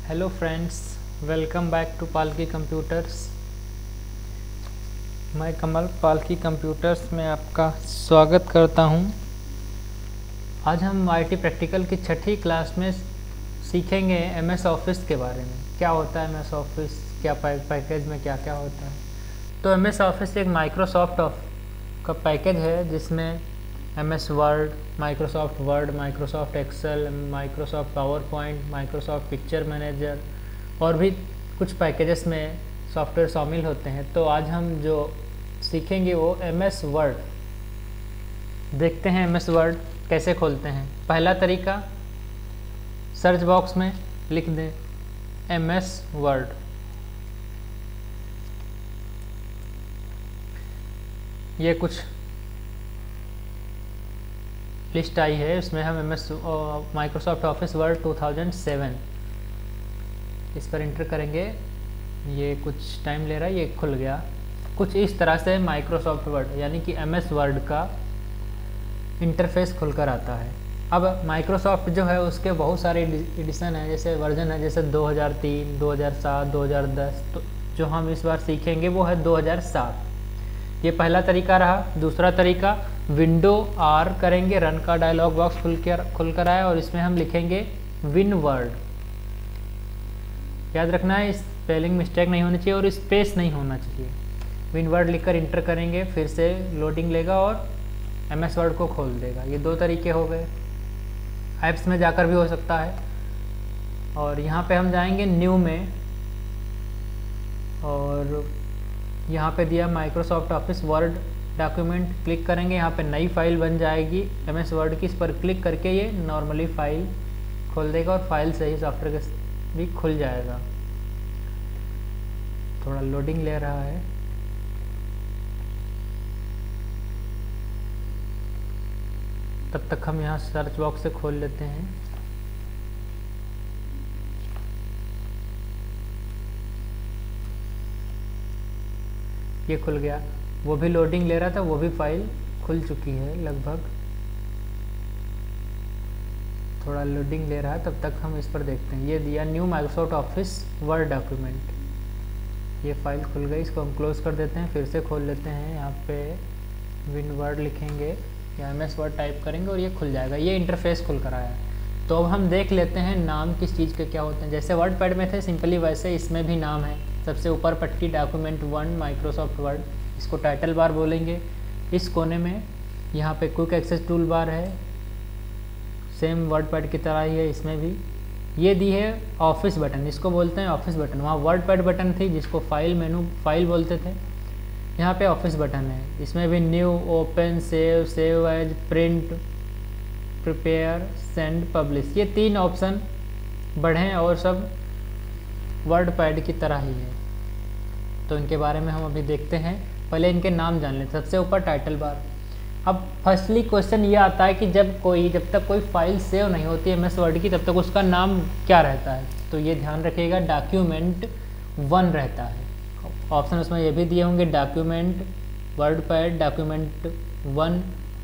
Hello friends, welcome back to Palki computers. मैं कमल पालकी computers में आपका स्वागत करता हूं। आज हम आईटी प्रैक्टिकल की छठी क्लास में सीखेंगे एमएस ऑफिस के बारे में। क्या होता है एमएस ऑफिस, क्या पैकेज में क्या क्या होता है। तो एमएस ऑफिस एक माइक्रोसॉफ्ट का पैकेज है जिसमें MS Word, Microsoft Excel, Microsoft PowerPoint, Microsoft Picture Manager और भी कुछ पैकेजेस में सॉफ्टवेयर शामिल होते हैं। तो आज हम जो सीखेंगे वो एमएस वर्ड। देखते हैं एमएस वर्ड कैसे खोलते हैं। पहला तरीका, सर्च बॉक्स में लिख दें एमएस वर्ड। ये कुछ लिस्ट आई है, इसमें हम एमएस माइक्रोसॉफ्ट ऑफिस वर्ड 2007 इस पर इंटर करेंगे। ये कुछ टाइम ले रहा है, ये खुल गया। कुछ इस तरह से माइक्रोसॉफ्ट वर्ड यानी कि एमएस वर्ड का इंटरफेस खुलकर आता है। अब माइक्रोसॉफ्ट जो है उसके बहुत सारे एडिशन हैं, जैसे वर्जन है, जैसे 2003, 2007, 2010। तो जो हम इस बार सीखेंगे वो है 2007। ये पहला तरीका रहा। दूसरा तरीका, विंडो आर करेंगे, रन का डायलॉग बॉक्स खुलकर आया और इसमें हम लिखेंगे विन वर्ड। याद रखना है, स्पेलिंग मिस्टेक नहीं होनी चाहिए और स्पेस नहीं होना चाहिए। विन वर्ड लिखकर इंटर करेंगे, फिर से लोडिंग लेगा और एमएस वर्ड को खोल देगा। ये दो तरीके हो गए। ऐप्स में जाकर भी हो सकता है। और यहाँ पे हम जाएंगे न्यू में और यहाँ पे दिया Microsoft office word document, click करेंगे। यहाँ पे नई फाइल बन जाएगी एमएस वर्ड की। इस पर क्लिक करके ये नॉर्मली फाइल खोल देगा और फाइल से ही सॉफ्टवेयर भी खुल जाएगा। थोड़ा लोडिंग ले रहा है। तब तक हम यहाँ सर्च बॉक्स से खोल लेते हैं। ये खुल गया। वो भी लोडिंग ले रहा था, वो भी फाइल खुल चुकी है लगभग। थोड़ा लोडिंग ले रहा है, तब तक हम इस पर देखते हैं। ये दिया new Microsoft office word document. ये फाइल खुल गई, इसको हम क्लोज कर देते हैं, फिर से खोल लेते हैं। यहाँ पे विन वर्ड लिखेंगे या एमएस वर्ड टाइप करेंगे और ये खुल जाएगा। ये इंटरफेस खुल कर आया है। तो अब हम देख लेते हैं नाम किस चीज़ के क्या होते हैं। जैसे वर्ड पैड में थे सिंपली, वैसे इसमें भी नाम है। सबसे ऊपर पट्टी डॉक्यूमेंट 1 माइक्रोसॉफ्ट वर्ड, इसको टाइटल बार बोलेंगे। इस कोने में यहाँ पे क्विक एक्सेस टूल बार है, सेम वर्ड पैड की तरह ही है इसमें भी। ये दी है ऑफिस बटन, इसको बोलते हैं ऑफिस बटन। वहाँ वर्ड पैड बटन थी जिसको फाइल बोलते थे। यहाँ पे ऑफिस बटन है। इसमें भी new, open, save as, print, prepare, send, publish, ये 3 ऑप्शन बढ़े हैं और सब वर्ड पैड की तरह ही है। तो इनके बारे में हम अभी देखते हैं। पहले इनके नाम जान लें। सबसे ऊपर टाइटल बार। अब फर्स्टली क्वेश्चन ये आता है कि जब तक कोई फाइल सेव नहीं होती है एमएस वर्ड की, तब तक उसका नाम क्या रहता है। तो ये ध्यान रखिएगा, डॉक्यूमेंट 1 रहता है। ऑप्शन उसमें ये भी दिए होंगे, डॉक्यूमेंट, वर्ड पैड, डॉक्यूमेंट 1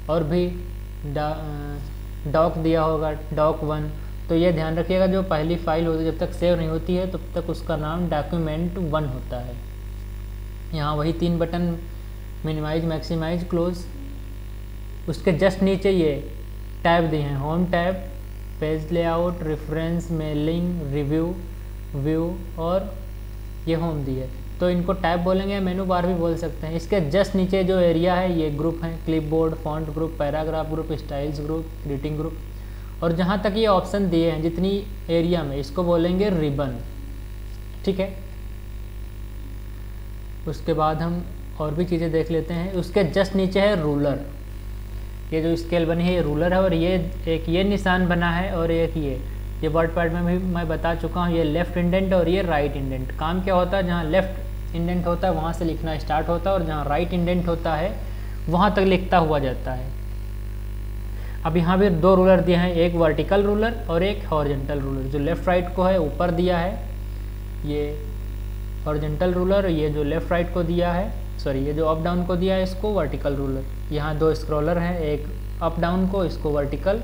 और भी डॉक दिया होगा, डॉक 1। तो ये ध्यान रखिएगा, जो पहली फाइल होती है जब तक सेव नहीं होती है तब तक उसका नाम डॉक्यूमेंट 1 होता है। यहाँ वही 3 बटन, मिनिमाइज, मैक्सिमाइज, क्लोज। उसके जस्ट नीचे ये टैब दिए हैं, home tab, page layout, reference, mailing, review, view और ये होम दी है। तो इनको टैब बोलेंगे, मेनू बार भी बोल सकते हैं। इसके जस्ट नीचे जो एरिया है ये ग्रुप है, clipboard, font group, paragraph group, styles group, greeting group. और जहाँ तक ये ऑप्शन दिए हैं जितनी एरिया में, इसको बोलेंगे रिबन। ठीक है। उसके बाद हम और भी चीज़ें देख लेते हैं। उसके जस्ट नीचे है रूलर। ये जो स्केल बनी है ये रूलर है और ये एक ये निशान बना है और एक ये वर्ड पैड में भी मैं बता चुका हूँ। ये लेफ्ट इंडेंट और ये राइट इंडेंट। काम क्या होता है, जहाँ लेफ्ट इंडेंट होता है वहाँ से लिखना स्टार्ट होता है और जहाँ राइट इंडेंट होता है वहाँ तक लिखता हुआ जाता है। अब यहाँ भी 2 रूलर दिए हैं, एक वर्टिकल रूलर और एक हॉरिजॉन्टल रूलर। जो लेफ़्ट राइट को है ऊपर दिया है ये हॉरिजॉन्टल रूलर, ये जो लेफ़्ट राइट को दिया है, सॉरी ये जो अप डाउन को दिया है इसको वर्टिकल रूलर। यहाँ 2 स्क्रॉलर हैं, एक अप डाउन को, इसको वर्टिकल।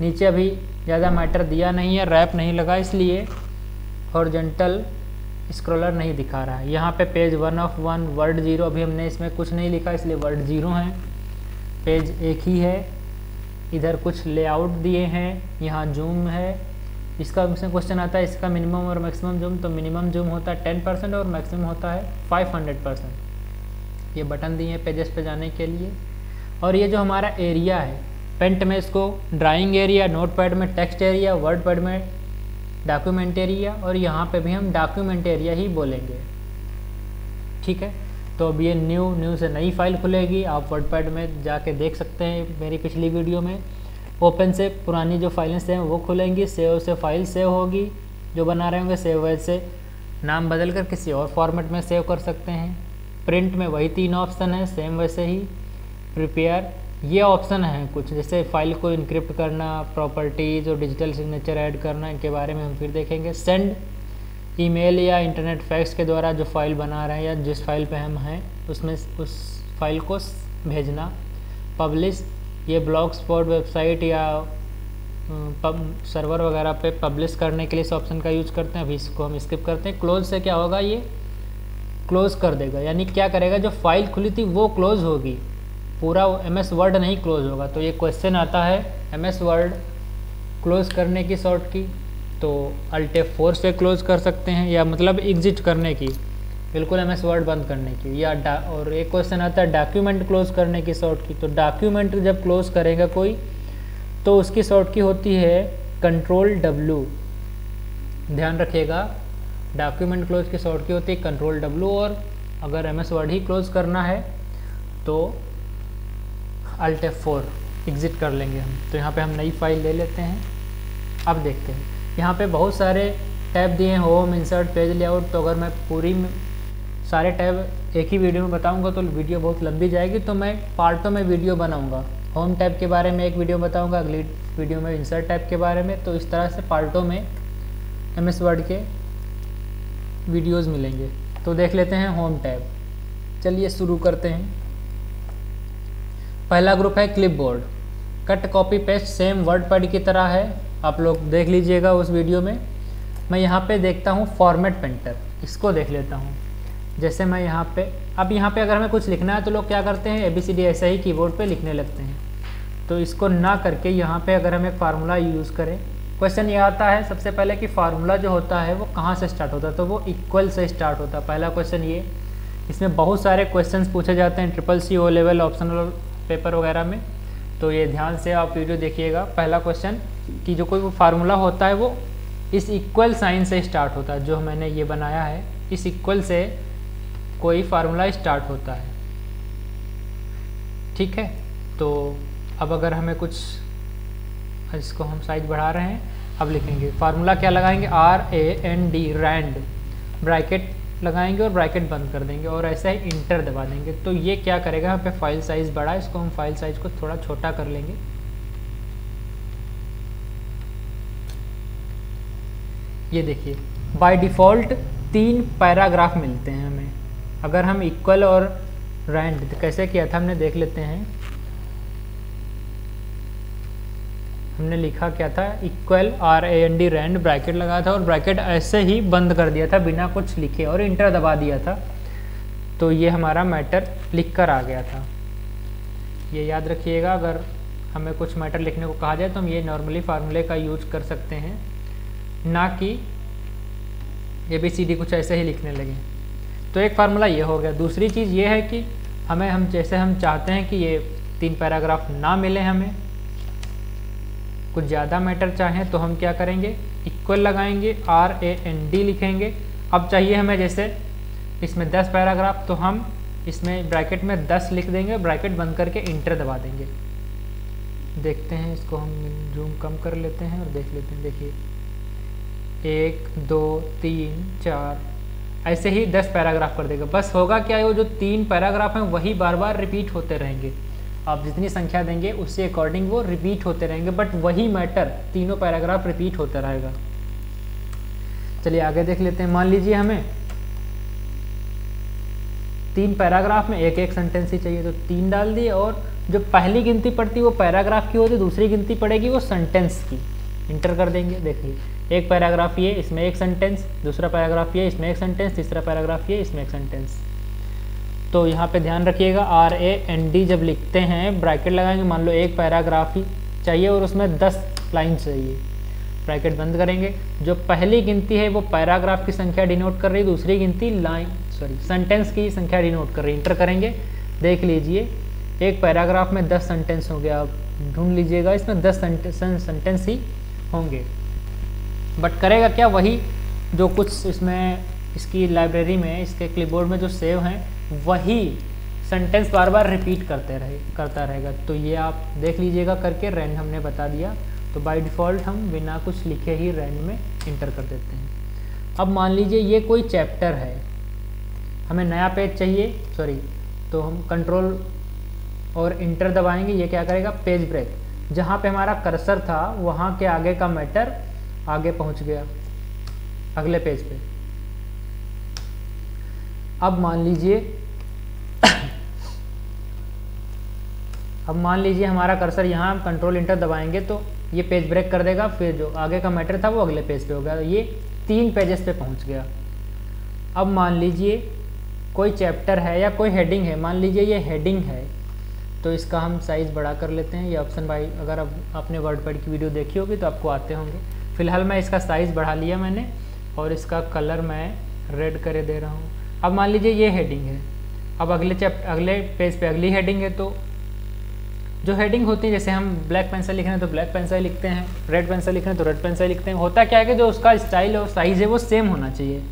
नीचे अभी ज़्यादा मैटर दिया नहीं है, रैप नहीं लगा इसलिए हॉरिजॉन्टल स्क्रॉलर नहीं दिखा रहा है। यहाँ पे पेज 1 of 1 वर्ड 0, अभी हमने इसमें कुछ नहीं लिखा इसलिए वर्ड 0 है, पेज एक ही है। इधर कुछ लेआउट दिए हैं, यहाँ जूम है, इसका हमसे क्वेश्चन आता है इसका मिनिमम और मैक्सिमम जूम, तो मिनिमम जूम होता है 10% और मैक्सिमम होता है 500%। ये बटन दिए हैं पेजेस पे जाने के लिए। और ये जो हमारा एरिया है, पेंट में इसको ड्राइंग एरिया, नोटपैड में टेक्स्ट एरिया, वर्डपैड में डॉक्यूमेंट एरिया, और यहाँ पे भी हम डॉक्यूमेंट एरिया ही बोलेंगे। ठीक है, तो अब ये न्यू से नई फाइल खुलेगी। आप वर्डपैड में जाके देख सकते हैं मेरी पिछली वीडियो में। ओपन से पुरानी जो फाइलें हैं वो खुलेंगी, सेव से फाइल सेव होगी, जो बना रहे होंगे सेव एज से नाम बदल कर किसी और फॉर्मेट में सेव कर सकते हैं। प्रिंट में वही 3 ऑप्शन है सेम वैसे ही। प्रिपेयर ये ऑप्शन है कुछ, जैसे फाइल को इनक्रिप्ट करना, प्रॉपर्टीज़ और डिजिटल सिग्नेचर ऐड करना, इनके बारे में हम फिर देखेंगे। सेंड ईमेल या इंटरनेट फैक्स के द्वारा जो फाइल बना रहे हैं या जिस फाइल पे हम हैं उसमें उस फाइल को भेजना। पब्लिश ये ब्लॉग स्पॉट वेबसाइट या सर्वर वगैरह पे पब्लिश करने के लिए इस ऑप्शन का यूज़ करते हैं, अभी इसको हम स्किप करते हैं। क्लोज से क्या होगा, ये क्लोज़ कर देगा, यानी क्या करेगा, जो फाइल खुली थी वो क्लोज़ होगी, पूरा MS वर्ड नहीं क्लोज होगा। तो ये क्वेश्चन आता है MS वर्ड क्लोज़ करने की शॉर्ट की, तो Alt F4 से क्लोज़ कर सकते हैं, या मतलब एग्जिट करने की, बिल्कुल MS वर्ड बंद करने की। या और एक क्वेश्चन आता है डॉक्यूमेंट क्लोज़ करने की शॉर्ट की, तो डॉक्यूमेंट जब क्लोज़ करेगा कोई तो उसकी शॉर्ट की होती है Ctrl+W। ध्यान रखिएगा, डॉक्यूमेंट क्लोज की शॉर्ट की होती है Ctrl+W, और अगर MS वर्ड ही क्लोज़ करना है तो Alt F4 एग्ज़िट कर लेंगे हम। तो यहाँ पे हम नई फाइल ले लेते हैं। अब देखते हैं, यहाँ पे बहुत सारे टैब दिए हैं, होम, इंसर्ट, पेज लेआउट। तो अगर मैं पूरी सारे टैब एक ही वीडियो में बताऊंगा तो वीडियो बहुत लंबी जाएगी, तो मैं पार्टों में वीडियो बनाऊंगा। होम टैब के बारे में एक वीडियो बताऊंगा, अगली वीडियो में इंसर्ट टैब के बारे में। तो इस तरह से पार्टों में MS वर्ड के वीडियोज़ मिलेंगे। तो देख लेते हैं होम टैब। चलिए शुरू करते हैं। पहला ग्रुप है clipboard. Cut copy paste same WordPad की तरह है, आप लोग देख लीजिएगा उस वीडियो में। मैं यहाँ पे देखता हूँ फॉर्मेट पेंटर, इसको देख लेता हूँ। जैसे मैं यहाँ पे अगर हमें कुछ लिखना है तो लोग क्या करते हैं, ABCD ऐसा ही कीबोर्ड पे लिखने लगते हैं। तो इसको ना करके यहाँ पे अगर हम एक फार्मूला यूज़ करें, क्वेश्चन ये आता है सबसे पहले कि फार्मूला जो होता है वो कहाँ से स्टार्ट होता है, तो वो इक्वल से स्टार्ट होता है। पहला क्वेश्चन ये, इसमें बहुत सारे क्वेश्चंस पूछे जाते हैं CCC O level optional paper वगैरह में, तो ये ध्यान से आप वीडियो देखिएगा। पहला क्वेश्चन कि जो कोई फार्मूला होता है वो इस इक्वल साइन से स्टार्ट होता है, जो मैंने ये बनाया है इस इक्वल से कोई फार्मूला स्टार्ट होता है। ठीक है, तो अब अगर हमें कुछ, इसको हम साइज बढ़ा रहे हैं, अब लिखेंगे फार्मूला क्या लगाएंगे, RAND रैंड, ब्रैकेट लगाएंगे और ब्रैकेट बंद कर देंगे और ऐसे ही इंटर दबा देंगे। तो ये क्या करेगा, यहाँ पे फाइल साइज़ बड़ा, इसको हम फाइल साइज को थोड़ा छोटा कर लेंगे। ये देखिए बाय डिफ़ॉल्ट 3 पैराग्राफ मिलते हैं हमें। अगर हम इक्वल और रैंड कैसे किया था हमने देख लेते हैं। हमने लिखा क्या था, इक्वल RAND रैंड, ब्रैकेट लगाया था और ब्रैकेट ऐसे ही बंद कर दिया था बिना कुछ लिखे और इंटर दबा दिया था। तो ये हमारा मैटर लिख कर आ गया था। ये याद रखिएगा, अगर हमें कुछ मैटर लिखने को कहा जाए तो हम ये नॉर्मली फार्मूले का यूज कर सकते हैं, ना कि ABCD कुछ ऐसे ही लिखने लगे। तो एक फार्मूला ये हो गया। दूसरी चीज़ ये है कि हम चाहते हैं कि ये 3 पैराग्राफ ना मिले, हमें कुछ ज़्यादा मैटर चाहें तो हम क्या करेंगे, इक्वल लगाएंगे, RAND लिखेंगे। अब चाहिए हमें जैसे इसमें 10 पैराग्राफ, तो हम इसमें ब्रैकेट में 10 लिख देंगे, ब्रैकेट बंद करके इंटर दबा देंगे। देखते हैं, इसको हम जूम कम कर लेते हैं और देख लेते हैं। देखिए 1 2 3 4 ऐसे ही 10 पैराग्राफ कर देगा। बस होगा क्या, वो जो 3 पैराग्राफ हैं वही बार बार रिपीट होते रहेंगे। आप जितनी संख्या देंगे उससे अकॉर्डिंग वो रिपीट होते रहेंगे, बट वही मैटर तीनों पैराग्राफ रिपीट होता रहेगा। चलिए आगे देख लेते हैं। मान लीजिए हमें 3 पैराग्राफ में एक सेंटेंस ही चाहिए, तो 3 डाल दिए, और जो पहली गिनती पड़ती वो पैराग्राफ की होती, दूसरी गिनती पड़ेगी वो सेंटेंस की। इंटर कर देंगे। देखिए एक पैराग्राफ ये, इसमें एक सेंटेंस, दूसरा पैराग्राफ ये, इसमें एक सेंटेंस, तीसरा पैराग्राफ ये, इसमें एक सेंटेंस। तो यहाँ पे ध्यान रखिएगा RAND जब लिखते हैं ब्रैकेट लगाएंगे, मान लो एक पैराग्राफ ही चाहिए और उसमें 10 लाइन चाहिए, ब्रैकेट बंद करेंगे। जो पहली गिनती है वो पैराग्राफ की संख्या डिनोट कर रही है, दूसरी गिनती सेंटेंस की संख्या डिनोट कर रही है। इंटर करेंगे, देख लीजिए एक पैराग्राफ में 10 सेंटेंस हो गया। आप ढूंढ लीजिएगा इसमें 10 सेंटेंस ही होंगे, बट करेगा क्या, वही जो कुछ इसमें इसकी लाइब्रेरी में, इसके क्लिपबोर्ड में जो सेव हैं वही सेंटेंस बार बार रिपीट करता रहेगा। तो ये आप देख लीजिएगा करके, रैंड हमने बता दिया। तो बाय डिफ़ॉल्ट हम बिना कुछ लिखे ही रैंड में इंटर कर देते हैं। अब मान लीजिए ये कोई चैप्टर है, हमें नया पेज चाहिए, तो हम कंट्रोल और इंटर दबाएंगे। ये क्या करेगा, पेज ब्रेक, जहाँ पे हमारा कर्सर था वहाँ के आगे का मैटर आगे पहुँच गया अगले पेज पे। अब मान लीजिए हमारा कर्सर यहाँ, हम कंट्रोल इंटर दबाएंगे तो ये पेज ब्रेक कर देगा, फिर जो आगे का मैटर था वो अगले पेज पे हो गया, ये 3 पेजेस पे पहुँच गया। अब मान लीजिए कोई चैप्टर है या कोई हेडिंग है, मान लीजिए ये हेडिंग है, तो इसका हम साइज़ बड़ा कर लेते हैं। ये ऑप्शन भाई अगर अब आपने वर्डपैड की वीडियो देखी होगी तो आपको आते होंगे। फिलहाल मैं इसका साइज़ बढ़ा लिया मैंने और इसका कलर मैं रेड करे दे रहा हूँ। अब मान लीजिए ये हेडिंग है, अब अगले पेज पे अगली हेडिंग है। तो जो हेडिंग होती है, जैसे हम ब्लैक पेन से लिख रहे हैं तो ब्लैक पेन से लिखते हैं, रेड पेन से लिख रहे हैं तो रेड पेन से लिखते हैं। होता क्या है कि जो उसका स्टाइल और साइज़ है वो सेम होना चाहिए।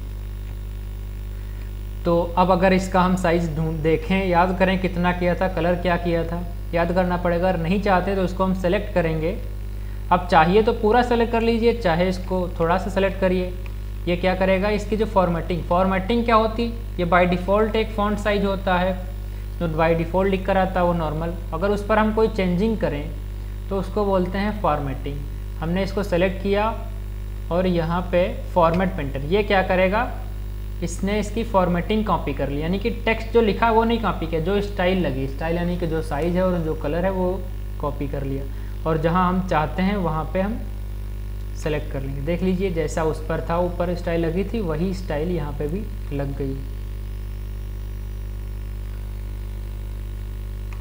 तो अब अगर इसका हम साइज़ देखें, याद करें कितना किया था, कलर क्या किया था, याद करना पड़ेगा। अगर नहीं चाहते तो इसको हम सेलेक्ट करेंगे। अब चाहिए तो पूरा सेलेक्ट कर लीजिए, चाहे इसको थोड़ा सा सेलेक्ट करिए। ये क्या करेगा, इसकी जो फॉर्मेटिंग क्या होती, ये बाय डिफ़ॉल्ट एक फ़ॉन्ट साइज होता है जो बाय डिफ़ॉल्ट लिख कर आता है वो नॉर्मल। अगर उस पर हम कोई चेंजिंग करें तो उसको बोलते हैं फॉर्मेटिंग। हमने इसको सेलेक्ट किया और यहाँ पे फॉर्मेट पेंटर, ये क्या करेगा, इसने इसकी फॉर्मेटिंग कॉपी कर ली, यानी कि टेक्स्ट जो लिखा वो नहीं कॉपी किया, जो स्टाइल लगी, स्टाइल यानी कि जो साइज़ है और जो कलर है वो कॉपी कर लिया, और जहाँ हम चाहते हैं वहाँ पे हम सेलेक्ट कर लेंगे। देख लीजिए जैसा उस पर था, ऊपर स्टाइल लगी थी, वही स्टाइल यहाँ पे भी लग गई।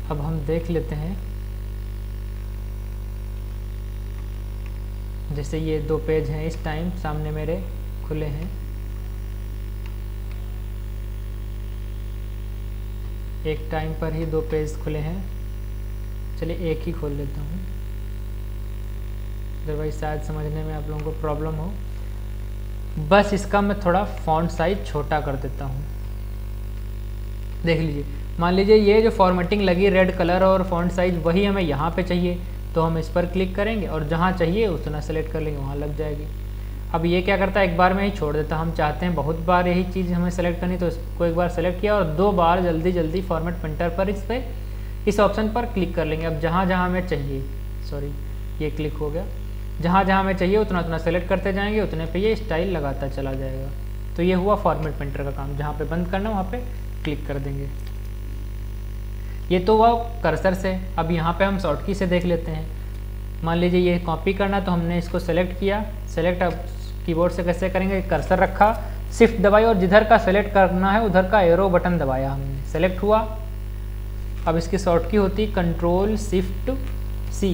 अब हम देख लेते हैं, जैसे ये 2 पेज हैं इस टाइम सामने मेरे खुले हैं, एक टाइम पर ही 2 पेज खुले हैं। चलिए एक ही खोल लेता हूँ, अदरवाइज शायद समझने में आप लोगों को प्रॉब्लम हो। बस इसका मैं थोड़ा फॉन्ट साइज छोटा कर देता हूँ। देख लीजिए, मान लीजिए ये जो फॉर्मेटिंग लगी रेड कलर और फॉन्ट साइज वही हमें यहाँ पे चाहिए, तो हम इस पर क्लिक करेंगे और जहाँ चाहिए उतना सेलेक्ट कर लेंगे, वहाँ लग जाएगी। अब ये क्या करता है, एक बार में ही छोड़ देता। हम चाहते हैं बहुत बार यही चीज़ हमें सेलेक्ट करनी, तो इसको एक बार सेलेक्ट किया और 2 बार जल्दी फॉर्मेट पेंटर पर इस ऑप्शन पर क्लिक कर लेंगे। अब जहाँ हमें चाहिए, ये क्लिक हो गया, जहाँ हमें चाहिए उतना सेलेक्ट करते जाएंगे, उतने पे ये स्टाइल लगाता चला जाएगा। तो ये हुआ फॉर्मेट पेंटर का काम, जहाँ पे बंद करना वहाँ पे क्लिक कर देंगे। ये तो हुआ कर्सर से। अब यहाँ पे हम शॉर्ट की से देख लेते हैं। मान लीजिए ये कॉपी करना, तो हमने इसको सेलेक्ट किया। सेलेक्ट अब कीबोर्ड से कैसे करेंगे, कर्सर रखा, शिफ्ट दबाई और जिधर का सेलेक्ट करना है उधर का एरो बटन दबाया हमने, सेलेक्ट हुआ। अब इसकी शॉर्ट की होती कंट्रोल शिफ्ट C।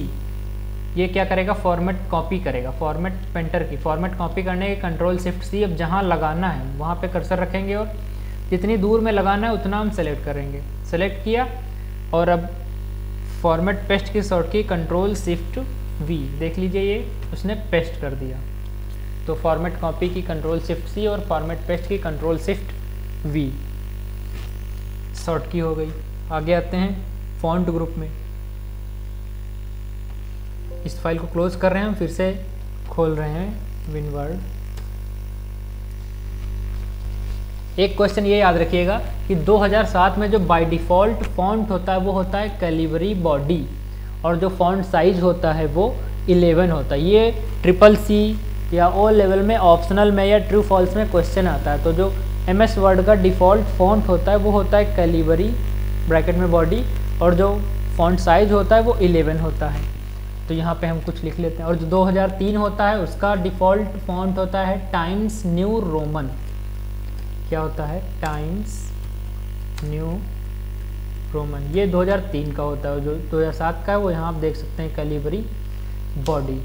ये क्या करेगा, फॉर्मेट कॉपी करेगा, फॉर्मेट पेंटर की फॉर्मेट कॉपी करने के कंट्रोल शिफ्ट C। अब जहाँ लगाना है वहाँ पे कर्सर रखेंगे और जितनी दूर में लगाना है उतना हम सेलेक्ट करेंगे। सेलेक्ट किया और अब फॉर्मेट पेस्ट की short key control shift V। देख लीजिए ये उसने पेस्ट कर दिया। तो फॉर्मेट कॉपी की कंट्रोल शिफ्ट C और फॉर्मेट पेस्ट की कंट्रोल शिफ्ट V शॉर्ट की हो गई। आगे आते हैं फॉन्ट ग्रुप में। इस फाइल को क्लोज कर रहे हैं हम, फिर से खोल रहे हैं विनवर्ड। एक क्वेश्चन ये याद रखिएगा कि 2007 में जो बाय डिफ़ॉल्ट फॉन्ट होता है वो होता है कैलिबरी बॉडी, और जो फॉन्ट साइज होता है वो 11 होता है। ये CCC या O लेवल में ऑप्शनल में या ट्रू फॉल्स में क्वेश्चन आता है। तो जो MS वर्ड का डिफ़ॉल्ट फॉन्ट होता है वो होता है कैलिबरी ब्रैकेट में बॉडी, और जो फॉन्ट साइज होता है वो 11 होता है। तो यहाँ पे हम कुछ लिख लेते हैं। और जो 2003 होता है उसका डिफ़ॉल्ट फॉन्ट होता है टाइम्स न्यू रोमन। क्या होता है? Times new Roman. ये 2003 का होता है। जो 2007 का है वो यहाँ आप देख सकते हैं कैलिबरी बॉडी।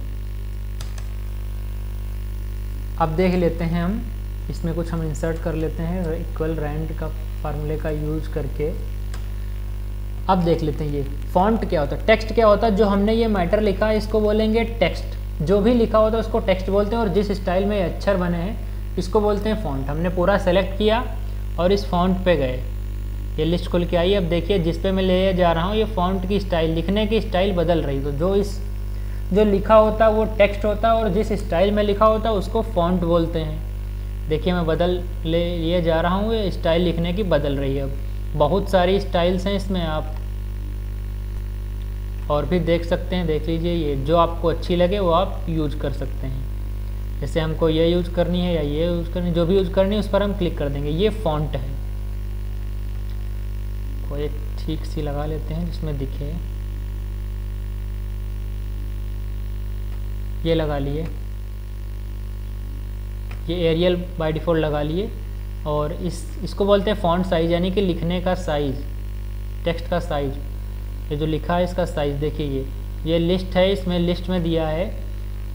अब देख लेते हैं हम इसमें कुछ हम इंसर्ट कर लेते हैं इक्वल रैंड का फार्मूले का यूज करके। अब देख लेते हैं ये फॉन्ट क्या होता है, टेक्स्ट क्या होता है। जो हमने ये मैटर लिखा है इसको बोलेंगे टेक्स्ट। जो भी लिखा होता है उसको टेक्स्ट बोलते हैं, और जिस स्टाइल में ये अक्षर बने हैं इसको बोलते हैं फॉन्ट। हमने पूरा सेलेक्ट किया और इस फॉन्ट पे गए, ये लिस्ट खुल के आई। अब देखिए जिस पे मैं ले जा रहा हूँ ये फॉन्ट की स्टाइल, लिखने की स्टाइल बदल रही। तो जो लिखा होता है वो टेक्स्ट होता है, और जिस स्टाइल में लिखा होता है उसको फॉन्ट बोलते हैं। देखिए मैं बदल लिए जा रहा हूँ, ये स्टाइल लिखने की बदल रही है। अब बहुत सारी स्टाइल्स हैं इसमें, आप और भी देख सकते हैं। देख लीजिए, ये जो आपको अच्छी लगे वो आप यूज कर सकते हैं। जैसे हमको ये यूज करनी है या ये यूज करनी है, जो भी यूज करनी है उस पर हम क्लिक कर देंगे। ये फॉन्ट है, कोई एक ठीक सी लगा लेते हैं जिसमें दिखे। ये लगा लिए, ये एरियल बाय डिफ़ॉल्ट लगा लिए। और इसको बोलते हैं फॉन्ट साइज़, यानी कि लिखने का साइज़, टेक्स्ट का साइज़। ये जो लिखा है इसका साइज़ देखिए, ये लिस्ट है, इसमें लिस्ट में दिया है।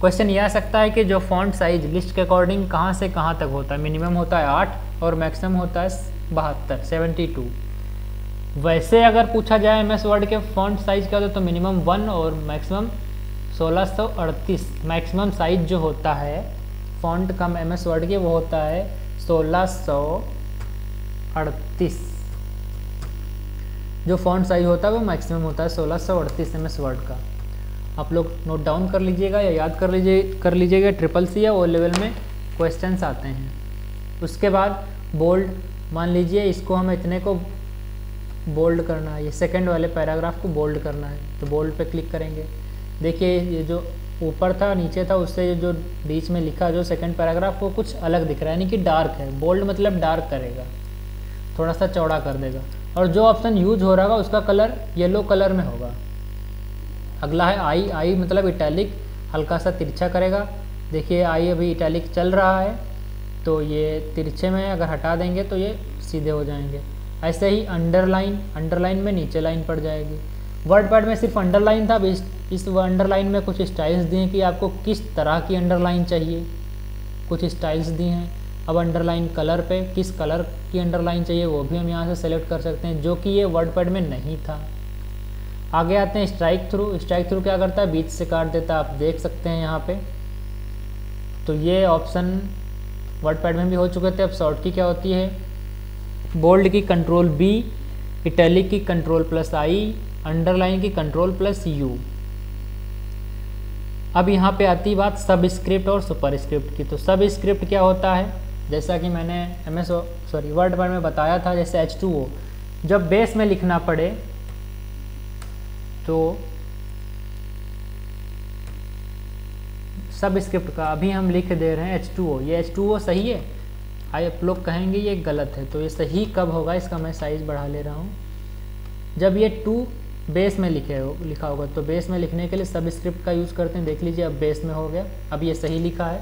क्वेश्चन ये आ सकता है कि जो फॉन्ट साइज़ लिस्ट के अकॉर्डिंग कहाँ से कहाँ तक होता है। मिनिमम होता है 8 और मैक्सिमम होता है 72। वैसे अगर पूछा जाए MS वर्ड के फॉन्ट साइज़ क्या होता है तो मिनिमम 1 और मैक्सिमम 1638। मैक्सिमम साइज जो होता है फॉन्ट का MS वर्ड के वो होता है 1638। जो फॉन्ट साइज होता है वो मैक्सिमम होता है 1638 MS वर्ड का। आप लोग नोट डाउन कर लीजिएगा या याद कर लीजिएगा। CCC या O लेवल में क्वेश्चंस आते हैं। उसके बाद बोल्ड, मान लीजिए इसको हम इतने को बोल्ड करना है, ये सेकंड वाले पैराग्राफ को बोल्ड करना है तो बोल्ड पे क्लिक करेंगे। देखिए ये जो ऊपर था नीचे था उससे जो बीच में लिखा जो सेकंड पैराग्राफ वो कुछ अलग दिख रहा है, यानी कि डार्क है। बोल्ड मतलब डार्क करेगा, थोड़ा सा चौड़ा कर देगा। और जो ऑप्शन यूज हो रहा होगा उसका कलर येलो कलर में होगा। अगला है आई मतलब इटैलिक, हल्का सा तिरछा करेगा। देखिए आई अभी इटैलिक चल रहा है तो ये तिरछे में अगर हटा देंगे तो ये सीधे हो जाएंगे। ऐसे ही अंडरलाइन में नीचे लाइन पड़ जाएगी। वर्डपैड में सिर्फ अंडरलाइन था, इस अंडरलाइन में कुछ स्टाइल्स दिए हैं कि आपको किस तरह की अंडरलाइन चाहिए, कुछ स्टाइल्स दिए हैं। अब अंडरलाइन कलर पे किस कलर की अंडरलाइन चाहिए वो भी हम यहाँ से सेलेक्ट कर सकते हैं, जो कि ये वर्डपैड में नहीं था। आगे आते हैं स्ट्राइक थ्रू क्या करता है, बीच से काट देता है, आप देख सकते हैं यहाँ पे। तो ये ऑप्शन वर्डपैड में भी हो चुके थे। अब शॉर्ट की क्या होती है, बोल्ड की Ctrl+B, इटैलिक की Ctrl+I, अंडरलाइन की Ctrl+U। अब यहाँ पे आती बात सबस्क्रिप्ट और सुपरस्क्रिप्ट की। तो सबस्क्रिप्ट क्या होता है, जैसा कि मैंने वर्डपैड में बताया था, जैसे H2O जब बेस में लिखना पड़े तो सबस्क्रिप्ट का अभी हम लिख दे रहे हैं H2O। ये H2O सही है, आप लोग कहेंगे ये गलत है, तो ये सही कब होगा इसका मैं साइज़ बढ़ा ले रहा हूँ। जब ये 2 बेस में लिखा होगा तो बेस में लिखने के लिए सबस्क्रिप्ट का यूज़ करते हैं। देख लीजिए अब बेस में हो गया, अब ये सही लिखा है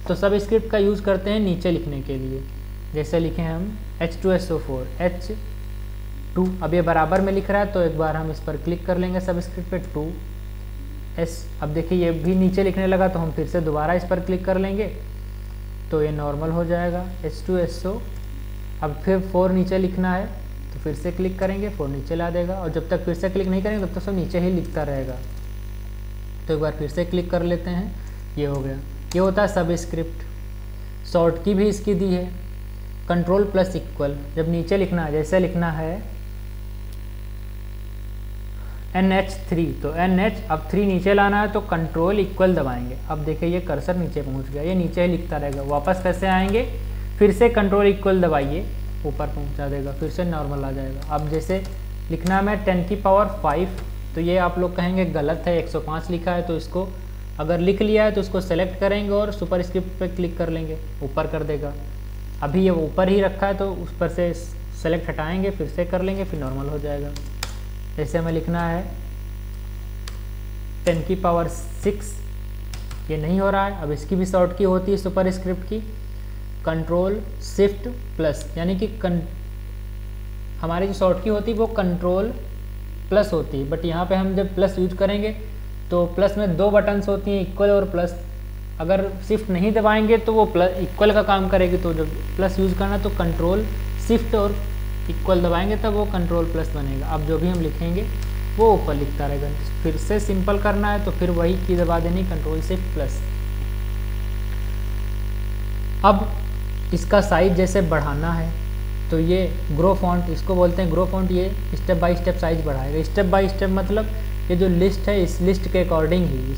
तो सबस्क्रिप्ट का यूज़ करते हैं नीचे लिखने के लिए। जैसे लिखे हैं हम H2SO4 H2, अब ये बराबर में लिख रहा है तो एक बार हम इस पर क्लिक कर लेंगे सबस्क्रिप्ट पे 2S। अब देखिए ये भी नीचे लिखने लगा तो हम फिर से दोबारा इस पर क्लिक कर लेंगे तो ये नॉर्मल हो जाएगा H2SO। अब फिर 4 नीचे लिखना है तो फिर से क्लिक करेंगे, 4 नीचे ला देगा। और जब तक फिर से क्लिक नहीं करेंगे तब तक सब नीचे ही लिखता रहेगा। तो एक बार फिर से क्लिक कर लेते हैं, ये हो गया। ये होता है सबस्क्रिप्ट। शॉर्ट की भी इसकी दी है Ctrl+, जब नीचे लिखना है, जैसे लिखना है NH3 तो NH, अब 3 नीचे लाना है तो Ctrl दबाएंगे। अब देखिए ये कर्सर नीचे पहुंच गया, ये नीचे ही लिखता रहेगा। वापस कैसे आएंगे, फिर से Ctrl दबाइए, ऊपर पहुंचा देगा, फिर से नॉर्मल आ जाएगा। अब जैसे लिखना है 10⁵ तो ये आप लोग कहेंगे गलत है, 105 लिखा है। तो इसको अगर लिख लिया है तो इसको सेलेक्ट करेंगे और सुपरस्क्रिप्ट पे क्लिक कर लेंगे, ऊपर कर देगा। अभी ये ऊपर ही रखा है तो उस पर से सेलेक्ट हटाएंगे, फिर से कर लेंगे, फिर नॉर्मल हो जाएगा। जैसे हमें लिखना है 10⁶, ये नहीं हो रहा है। अब इसकी भी शॉर्ट की होती है सुपर स्क्रिप्ट की, कंट्रोल शिफ्ट प्लस, यानी कि हमारी जो शॉर्ट की होती है वो कंट्रोल प्लस होती है, बट यहाँ पे हम जब प्लस यूज करेंगे तो प्लस में 2 बटन्स होती हैं, इक्वल और प्लस। अगर शिफ्ट नहीं दबाएंगे तो वो प्लस इक्वल का काम करेगी, तो जब प्लस यूज़ करना तो कंट्रोल शिफ्ट और इक्वल दबाएंगे तब वो कंट्रोल प्लस बनेगा। अब जो भी हम लिखेंगे वो ऊपर लिखता रहेगा। फिर से सिंपल करना है तो फिर वही की दबा देनी, कंट्रोल शिफ्ट प्लस। अब इसका साइज जैसे बढ़ाना है तो ये ग्रो फॉन्ट, इसको बोलते हैं ग्रो फॉन्ट, ये स्टेप बाय स्टेप साइज बढ़ाएगा। स्टेप बाय स्टेप मतलब ये जो लिस्ट है इस लिस्ट के अकॉर्डिंग ही,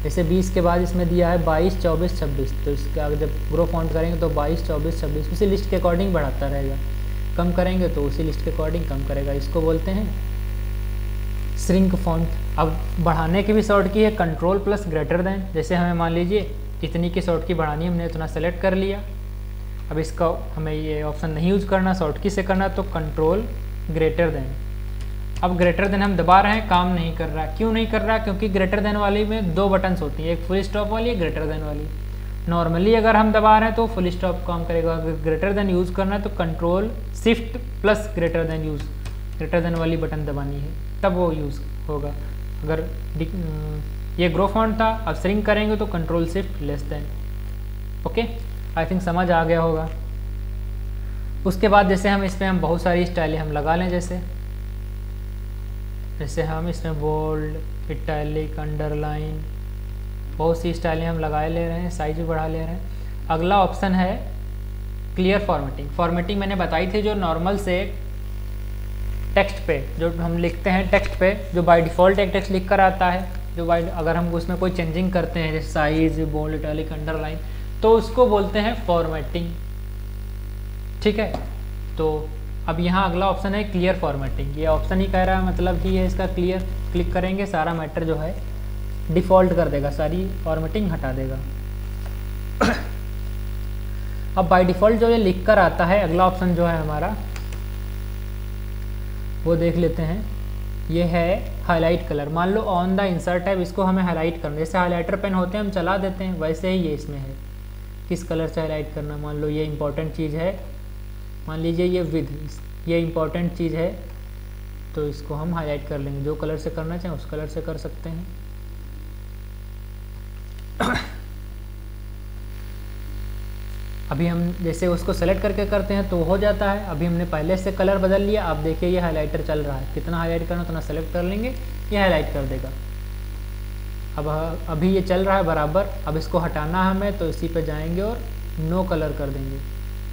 जैसे 20 के बाद इसमें दिया है 22, 24, 26, तो इसके आगे जब ग्रो फॉन्ट करेंगे तो 22, 24, 26 उसी लिस्ट के अकॉर्डिंग बढ़ाता रहेगा। कम करेंगे तो उसी लिस्ट के अकॉर्डिंग कम करेगा। इसको बोलते हैं श्रिंक फॉन्ट। अब बढ़ाने की भी शॉर्ट की है कंट्रोल प्लस ग्रेटर देन। जैसे हमें मान लीजिए इतनी की शॉर्ट की बढ़ानी है, हमने इतना सेलेक्ट कर लिया। अब इसका हमें ये ऑप्शन नहीं यूज करना, शॉर्ट की से करना, तो कंट्रोल ग्रेटर देन। अब ग्रेटर देन हम दबा रहे हैं, काम नहीं कर रहा। क्यों नहीं कर रहा? क्योंकि ग्रेटर देन वाली में 2 बटन्स होती हैं, एक फुल स्टॉप वाली, एक ग्रेटर देन वाली। नॉर्मली अगर हम दबा रहे हैं तो फुल स्टॉप काम करेगा। अगर ग्रेटर देन यूज़ करना है तो control shift plus greater than use, greater than वाली बटन दबानी है तब वो यूज़ होगा। अगर ये ग्रो फॉन्ट था, अब श्रिंक करेंगे तो control shift less than. Okay, I think समझ आ गया होगा। उसके बाद जैसे हम इसमें हम बहुत सारी स्टाइलें हम लगा लें, जैसे हम इसमें बोल्ड, इटैलिक, अंडरलाइन, बहुत सी स्टाइलें हम लगा ले रहे हैं, साइज भी बढ़ा ले रहे हैं। अगला ऑप्शन है क्लियर फॉर्मेटिंग। फॉर्मेटिंग मैंने बताई थी, जो नॉर्मल से टेक्स्ट पे जो हम लिखते हैं, टेक्स्ट पे जो बाय डिफ़ॉल्ट एक टेक्स्ट लिख कर आता है, जो अगर हम उसमें कोई चेंजिंग करते हैं जैसे साइज, बोल्ड, इटैलिक, अंडरलाइन, तो उसको बोलते हैं फॉर्मेटिंग। ठीक है, तो अब यहाँ अगला ऑप्शन है क्लियर फॉर्मेटिंग। ये ऑप्शन ही कह रहा है, मतलब ही है इसका क्लियर। क्लिक करेंगे सारा मैटर जो है डिफ़ॉल्ट कर देगा, सारी फॉर्मेटिंग हटा देगा। अब बाय डिफ़ॉल्ट जो ये लिख कर आता है, अगला ऑप्शन जो है हमारा वो देख लेते हैं। ये है हाईलाइट कलर। मान लो ऑन द इंसर्ट टैब इसको हमें हाईलाइट करना, जैसे हाईलाइटर पेन होते हैं हम चला देते हैं, वैसे ही ये इसमें है किस कलर से हाईलाइट करना। मान लो ये इंपॉर्टेंट चीज़ है, मान लीजिए ये विद, ये इंपॉर्टेंट चीज़ है तो इसको हम हाईलाइट कर लेंगे। जो कलर से करना चाहें उस कलर से कर सकते हैं। अभी हम जैसे उसको सेलेक्ट करके करते हैं तो हो जाता है। अभी हमने पहले से कलर बदल लिया, आप देखिए ये हाईलाइटर चल रहा है। कितना हाईलाइट करना उतना सेलेक्ट कर लेंगे, ये हाईलाइट कर देगा। अब अभी ये चल रहा है बराबर। अब इसको हटाना है हमें, तो इसी पे जाएंगे और नो कलर कर देंगे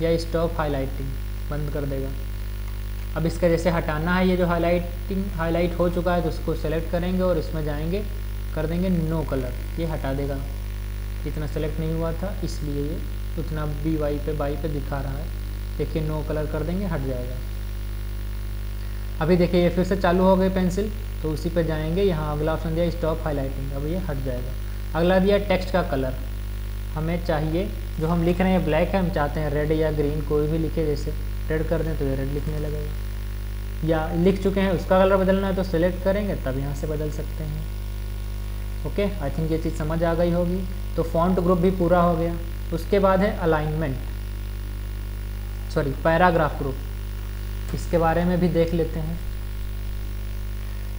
या स्टॉप हाईलाइटिंग, बंद कर देगा। अब इसका जैसे हटाना है, ये जो हाईलाइट हो चुका है तो उसको सेलेक्ट करेंगे और इसमें जाएंगे, कर देंगे नो कलर, ये हटा देगा। इतना सेलेक्ट नहीं हुआ था इसलिए ये उतना बाई पे दिखा रहा है। देखिए नो कलर कर देंगे, हट जाएगा। अभी देखिए ये फिर से चालू हो गई पेंसिल, तो उसी पे जाएंगे, यहाँ अगला ऑप्शन दिया स्टॉप हाईलाइटिंग, अब ये हट जाएगा। अगला दिया टेक्स्ट का कलर। हमें चाहिए जो हम लिख रहे हैं ब्लैक है, हम चाहते हैं रेड या ग्रीन, कोई भी लिखे। जैसे रेड कर दें तो ये रेड लिखने लगेगा, या लिख चुके हैं उसका कलर बदलना है तो सिलेक्ट करेंगे तब यहाँ से बदल सकते हैं। ओके, आई थिंक ये चीज़ समझ आ गई होगी। तो फॉन्ट ग्रुप भी पूरा हो गया। उसके बाद है अलाइनमेंट, पैराग्राफ ग्रुप। इसके बारे में भी देख लेते हैं।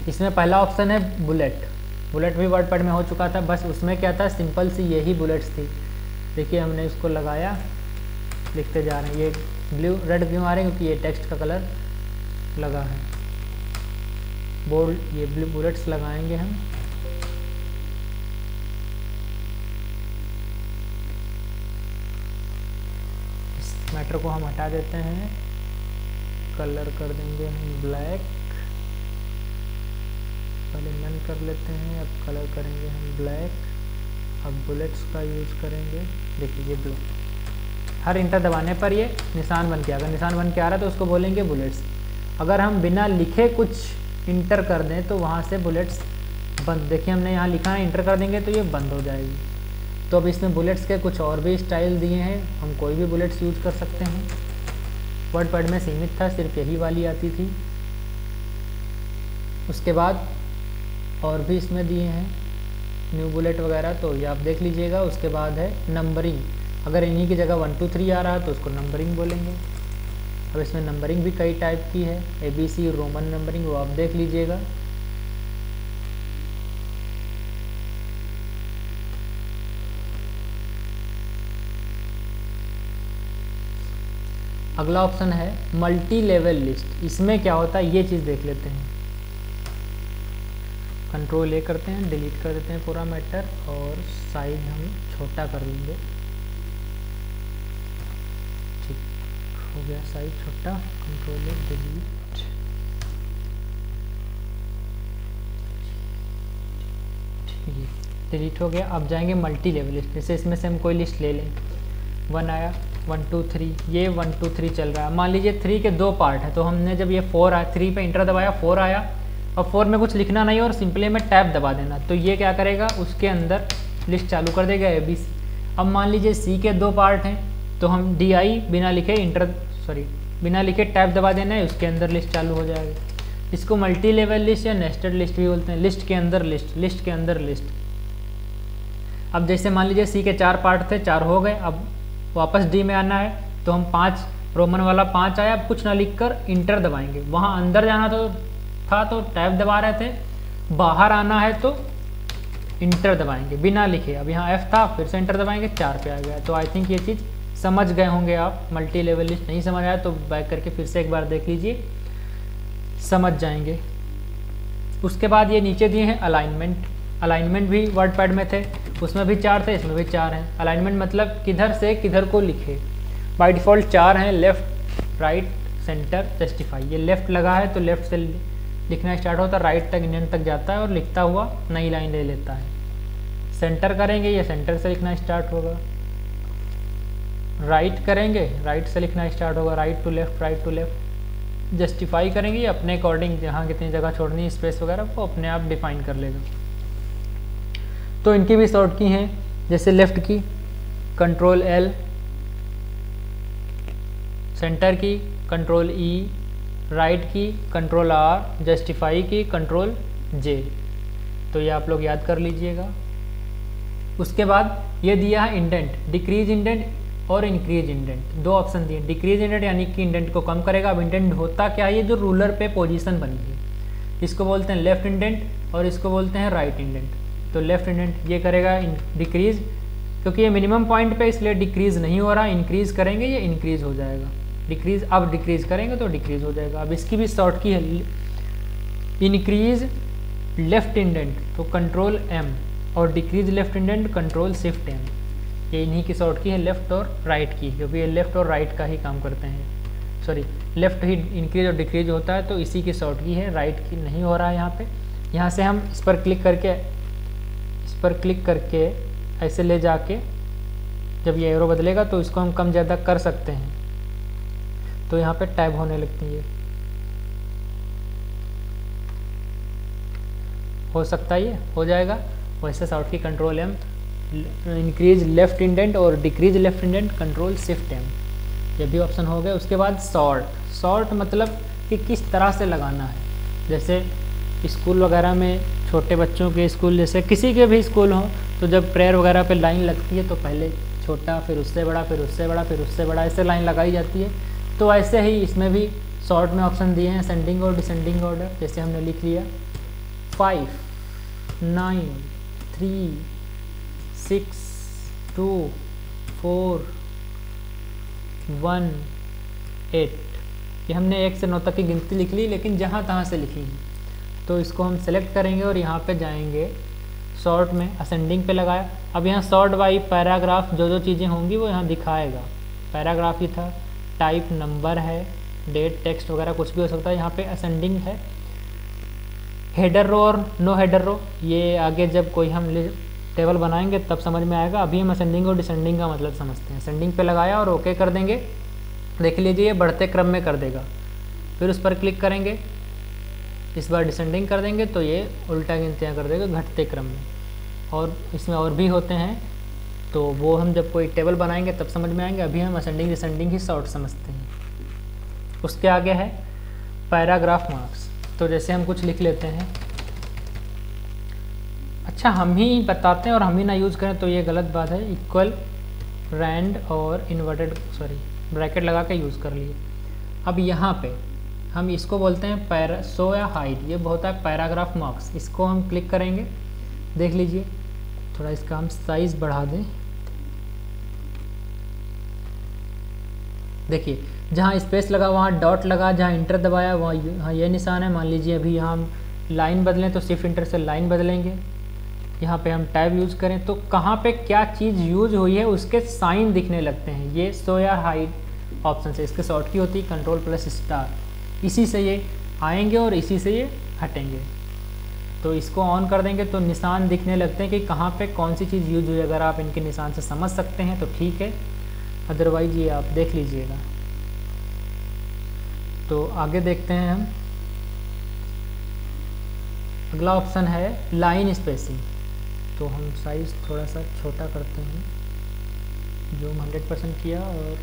इसमें पहला ऑप्शन है बुलेट। बुलेट भी वर्डपैड में हो चुका था, बस उसमें क्या था, सिंपल सी यही बुलेट्स थी। देखिए हमने इसको लगाया, लिखते जा रहे हैं। ये ब्लू रेड क्यों आ रहे हैं? क्योंकि ये टेक्स्ट का कलर लगा है। बोल्ड, ये ब्लू बुलेट्स लगाएंगे हम। इस मैटर को हम हटा देते हैं, कलर कर देंगे हम ब्लैक, पहले नन कर लेते हैं, अब कलर करेंगे हम ब्लैक। अब बुलेट्स का यूज़ करेंगे। देखिए ये ब्लू, हर इंटर दबाने पर ये निशान बन के, अगर निशान बन के आ रहा है तो उसको बोलेंगे बुलेट्स। अगर हम बिना लिखे कुछ इंटर कर दें तो वहाँ से बुलेट्स बंद। देखिए हमने यहाँ लिखा है, इंटर कर देंगे तो ये बंद हो जाएगी। तो अब इसमें बुलेट्स के कुछ और भी स्टाइल दिए हैं, हम कोई भी बुलेट्स यूज़ कर सकते हैं। वर्डपैड में सीमित था, सिर्फ यही वाली आती थी। उसके बाद और भी इसमें दिए हैं, न्यू बुलेट वगैरह, तो ये आप देख लीजिएगा। उसके बाद है नंबरिंग, अगर इन्हीं की जगह 1 2 3 आ रहा है तो उसको नंबरिंग बोलेंगे। अब इसमें नंबरिंग भी कई टाइप की है, ABC रोमन नंबरिंग, वो आप देख लीजिएगा। अगला ऑप्शन है मल्टी लेवल लिस्ट। इसमें क्या होता है ये चीज़ देख लेते हैं। कंट्रोल A करते हैं, डिलीट कर देते हैं पूरा मैटर और साइज हम छोटा कर लेंगे। ठीक हो गया, साइज छोटा, कंट्रोल A डिलीट। ठीक है, डिलीट हो गया। अब जाएंगे मल्टी लेवल लिस्ट। जैसे इसमें से हम कोई लिस्ट ले लें, 1 आया, 1 2 3, ये 1 2 3 चल रहा है। मान लीजिए 3 के 2 पार्ट है, तो हमने जब ये 4 आया, 3 पे इंटर दबाया, 4 आया और 4 में कुछ लिखना नहीं और सिंपली में टैब दबा देना, तो ये क्या करेगा, उसके अंदर लिस्ट चालू कर देगा ABC। अब मान लीजिए C के 2 पार्ट हैं, तो हम DI बिना लिखे टैब दबा देना है, उसके अंदर लिस्ट चालू हो जाएगा। इसको मल्टी लेवल लिस्ट या नेस्टेड लिस्ट भी बोलते हैं, लिस्ट के अंदर लिस्ट, लिस्ट के अंदर लिस्ट। अब जैसे मान लीजिए C के 4 पार्ट थे, 4 हो गए, अब वापस D में आना है, तो हम 5 रोमन वाला 5 आया, अब कुछ ना लिखकर इंटर दबाएंगे। वहाँ अंदर जाना तो टैब दबा रहे थे, बाहर आना है तो इंटर दबाएंगे बिना लिखे। अब यहाँ F था, फिर से इंटर दबाएंगे, 4 पे आ गया। तो आई थिंक ये चीज़ समझ गए होंगे आप। मल्टी लेवल लिस्ट नहीं समझ आया तो बैक करके फिर से एक बार देख लीजिए, समझ जाएंगे। उसके बाद ये नीचे दिए हैं अलाइनमेंट। अलाइनमेंट भी वर्डपैड में थे, उसमें भी 4 थे, इसमें भी 4 हैं। अलाइनमेंट मतलब किधर से किधर को लिखे। बाय डिफ़ॉल्ट 4 हैं, लेफ़्ट, राइट, सेंटर, जस्टिफाई। ये लेफ़्ट लगा है तो लेफ़्ट से लिखना स्टार्ट होता है, राइट तक इंडेंट तक जाता है और लिखता हुआ नई लाइन ले लेता है। सेंटर करेंगे, ये सेंटर से लिखना स्टार्ट होगा। राइट करेंगे, राइट से लिखना स्टार्ट होगा, right to left, right to left. Justify करेंगे, अपने अकॉर्डिंग जहाँ कितनी जगह छोड़नी है, स्पेस वगैरह, वो अपने आप डिफाइन कर लेगा। तो इनकी भी शॉर्ट की हैं, जैसे लेफ़्ट की कंट्रोल L, सेंटर की कंट्रोल E, राइट की कंट्रोल R, जस्टिफाई की कंट्रोल J। तो ये आप लोग याद कर लीजिएगा। उसके बाद ये दिया है इंडेंट, डिक्रीज इंडेंट और इंक्रीज इंडेंट, 2 ऑप्शन दिए। डिक्रीज इंडेंट यानी कि इंडेंट को कम करेगा। अब इंडेंट होता क्या है, ये जो रूलर पे पोजीशन बनी है, इसको बोलते हैं लेफ्ट इंडेंट और इसको बोलते हैं राइट इंडेंट। तो लेफ्ट इंडेंट ये करेगा डिक्रीज, क्योंकि ये मिनिमम पॉइंट पे इसलिए डिक्रीज नहीं हो रहा। इंक्रीज करेंगे ये इंक्रीज हो जाएगा, डिक्रीज अब डिक्रीज करेंगे तो डिक्रीज हो जाएगा। अब इसकी भी शॉर्ट की है इंक्रीज लेफ्ट इंडेंट तो कंट्रोल M और decrease left indent control shift M। ये इन्हीं की शॉर्ट की है लेफ्ट और राइट की, क्योंकि ये लेफ्ट और राइट का ही काम करते हैं। सॉरी, लेफ्ट ही इंक्रीज और डिक्रीज होता है, तो इसी की शॉर्ट की है, राइट की नहीं हो रहा है यहाँ पे। यहाँ से हम इस पर क्लिक करके ऐसे ले जाके जब ये एरो बदलेगा तो इसको हम कम ज़्यादा कर सकते हैं, तो यहाँ पे टैब होने लगती है। हो सकता है ये हो जाएगा। वैसे short key control M, increase left indent और decrease left indent control shift M, ये भी ऑप्शन हो गए। उसके बाद शॉर्ट मतलब कि किस तरह से लगाना है। जैसे स्कूल वगैरह में, छोटे बच्चों के स्कूल, जैसे किसी के भी स्कूल हो, तो जब प्रेयर वगैरह पे लाइन लगती है तो पहले छोटा, फिर उससे बड़ा, फिर उससे बड़ा, फिर उससे बड़ा, ऐसे लाइन लगाई जाती है। तो ऐसे ही इसमें भी शॉर्ट में ऑप्शन दिए हैं असेंडिंग और डिसेंडिंग ऑर्डर। जैसे हमने लिख लिया 5 9 3 6 2 4 1 8, ये हमने 1 से 9 तक की गिनती लिख ली, लेकिन जहाँ तहाँ से लिखी है। तो इसको हम सेलेक्ट करेंगे और यहाँ पे जाएंगे शॉर्ट में, असेंडिंग पे लगाया। अब यहाँ शॉर्ट बाई पैराग्राफ जो जो चीज़ें होंगी वो यहाँ दिखाएगा। पैराग्राफ ही था, टाइप नंबर है, डेट, टेक्स्ट वगैरह कुछ भी हो सकता है। यहाँ पे असेंडिंग है, हेडर रो और नो हेडर रो, ये आगे जब कोई हम टेबल बनाएंगे तब समझ में आएगा। अभी हम असेंडिंग और डिसेंडिंग का मतलब समझते हैं। असेंडिंग पे लगाया और ओके कर देंगे, देख लीजिए ये बढ़ते क्रम में कर देगा। फिर उस पर क्लिक करेंगे, इस बार डिसेंडिंग कर देंगे तो ये उल्टा गिनतियाँ कर देगा घटते क्रम में। और इसमें और भी होते हैं, तो वो हम जब कोई टेबल बनाएंगे तब समझ में आएंगे। अभी हम असेंडिंग डिसेंडिंग ही शॉर्ट समझते हैं। उसके आगे है पैराग्राफ मार्क्स। तो जैसे हम कुछ लिख लेते हैं अच्छा, हम ही बताते हैं और हम ही ना यूज़ करें तो ये गलत बात है। इक्वल रैंड और इन्वर्टेड ब्रैकेट लगा के यूज़ कर लिए। अब यहाँ पे हम इसको बोलते हैं शो या हाइड, ये होता है पैराग्राफ मार्क्स। इसको हम क्लिक करेंगे, देख लीजिए थोड़ा इसका हम साइज़ बढ़ा दें। देखिए जहाँ स्पेस लगा वहाँ डॉट लगा, जहाँ इंटर दबाया वहाँ ये निशान है। मान लीजिए अभी यहाँ हम लाइन बदलें तो शिफ्ट इंटर से लाइन बदलेंगे। यहाँ पे हम टैब यूज़ करें तो कहाँ पे क्या चीज़ यूज हुई है उसके साइन दिखने लगते हैं। ये शो या हाइड ऑप्शन से, इसके शॉर्ट की होती है कंट्रोल+स्टार। इसी से ये आएंगे और इसी से ये हटेंगे। तो इसको ऑन कर देंगे तो निशान दिखने लगते हैं कि कहाँ पे कौन सी चीज़ यूज हुई। अगर आप इनके निशान से समझ सकते हैं तो ठीक है, अदरवाइज ये आप देख लीजिएगा। तो आगे देखते हैं हम। अगला ऑप्शन है लाइन स्पेसिंग। तो हम साइज़ थोड़ा सा छोटा करते हैं, जूम 100% किया और